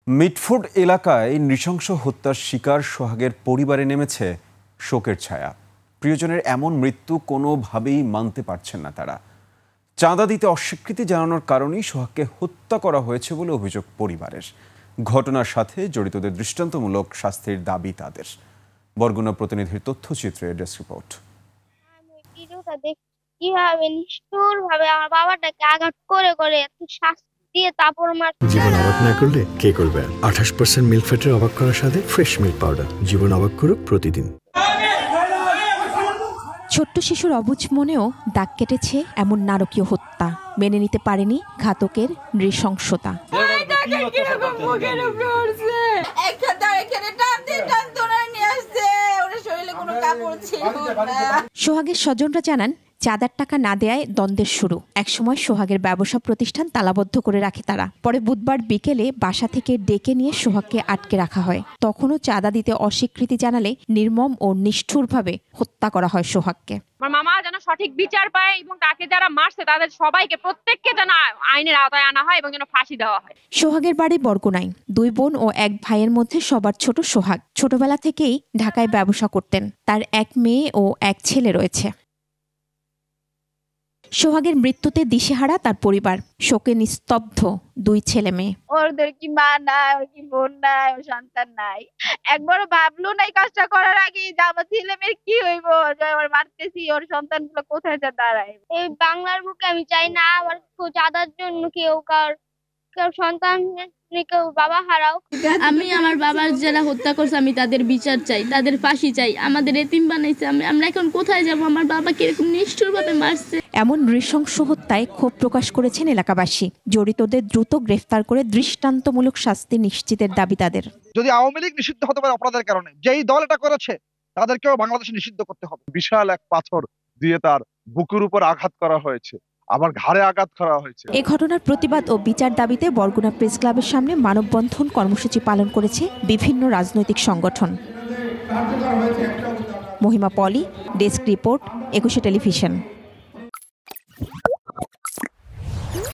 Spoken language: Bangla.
মিটফোর্ড এলাকায় নৃশংস হত্যার শিকার সোহাগের পরিবারে নেমেছে শোকের ছায়া। প্রিয়জনের এমন মৃত্যু কোনোভাবেই মানতে পারছেন না তারা। চাঁদা দিতে অস্বীকৃতি জানানোর কারণেই সোহাগকে হত্যা করা হয়েছে বলে অভিযোগ পরিবারের। ঘটনার সাথে জড়িতদের দৃষ্টান্তমূলক শাস্তির দাবি তাদের। বরগুনা প্রতিনিধির তথ্যচিত্রে ডেস্ক রিপোর্ট। কিভাবে নিষ্ঠুরভাবে আমার বাবাটাকে আঘাত করে এত শাস্তি দিয়ে তারপর জীবন অবাক না করলে কে করবে? 28% মিল্ক ফ্যাটের অবাক করার সাথে ফ্রেশ মিল্ক পাউডার। জীবন অবাক করুক প্রতিদিন। ছোট্ট শিশুর অবুঝ মনেও দাগ কেটেছে এমন নারকীয় হত্যা। মেনে নিতে পারেনি ঘাতকের নৃশংসতা। সোহাগের স্বজনরা জানান, চাঁদার টাকা না দেয়ায় দ্বন্দ্বের শুরু। একসময় সোহাগের ব্যবসা প্রতিষ্ঠান তালাবদ্ধ করে রাখে তারা। পরে বুধবার বিকেলে বাসা থেকে ডেকে নিয়ে সোহাগকে আটকে রাখা হয়। তখনও চাঁদা দিতে অস্বীকৃতি জানালে নির্মম ও নিষ্ঠুরভাবে হত্যা করা হয় সোহাগকে। আমার মামা যেন সঠিক বিচার পায় এবং তাকে যারা মারছে তাদের সবাইকে প্রত্যেককে যেন আইনের আওতায় আনা হয় এবং যেন ফাঁসি দেওয়া হয়। সোহাগের বাড়ি বরগুনায়। 2 বোন ও 1 ভাইয়ের মধ্যে সবার ছোট সোহাগ। ছোটবেলা থেকেই ঢাকায় ব্যবসা করতেন। তার 1 মেয়ে ও 1 ছেলে রয়েছে। সোহাগের মৃত্যুতে দিশেহারা তার পরিবার। শোকে নিস্তব্ধ 2 ছেলে মেয়ে। ওদের কি মা নাই, ওর কি বোন নাই, ওর সন্তান নাই। একবারও ভাবলো না এই কাজটা করার আগে যে আমার ছেলে মেয়ের কি হইব, ওর মারতেছি, ওর সন্তানগুলো কোথায় যা দাঁড়ায়। এই বাংলার বুকে আমি চাই না আমার চাঁদার জন্য কেউ সন্তান কেউ বাবা হারাও। আমি আমার বাবার যারা হত্যা করছে আমি তাদের বিচার চাই, তাদের ফাঁসি চাই। আমাদের এতিম বানাইছে, আমরা এখন কোথায় যাব? আমার বাবাকে এরকম নিষ্ঠুরভাবে মারছে। এমন নৃশংস হত্যায় ক্ষোভ প্রকাশ করেছেন এলাকাবাসী। জড়িতদের দ্রুত গ্রেফতার করে দৃষ্টান্তমূলক শাস্তি নিশ্চিতের দাবি তাদের। যদি আওয়ামী লীগ নিষিদ্ধ হতে পারে অপরাধের কারণে, যেই দল এটা করেছে তাদেরকেও বাংলাদেশে নিষিদ্ধ করতে হবে। বিশাল এক পাথর দিয়ে তার বুকের উপর আঘাত করা হয়েছে, আবার ঘাড়ে আঘাত করা হয়েছে। এই ঘটনার প্রতিবাদ ও বিচার দাবিতে বরগুনা প্রেস ক্লাবের সামনে মানববন্ধন কর্মসূচি পালন করেছে বিভিন্ন রাজনৈতিক সংগঠন। মহিমা পলি, ডেস্ক রিপোর্ট, 21 টেলিভিশন।